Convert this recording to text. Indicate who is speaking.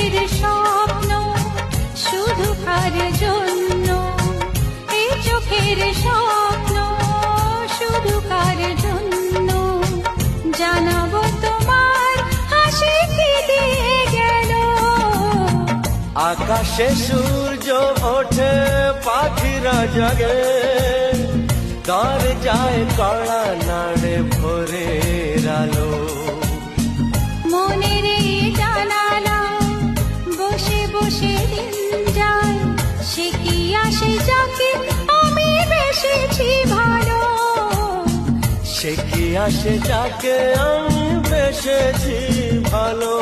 Speaker 1: চোখের স্বপ্ন শুধু কার জন্য, এই চোখের স্বপ্ন শুধু কার জন্য, জানাবো তোমার হাসি কি দিয়ে গেল।
Speaker 2: আকাশে সূর্য ওঠে পাখিরা জাগে, দরজায় কড়া নাড়ে ভোরের আলো।
Speaker 1: মনের এই জানালা বসে বসে দিন যায়, সে কি আসে যাকে আমি বেসেছি ভালো।
Speaker 2: সে কি আসে যাকে আমি বেসেছি ভালো।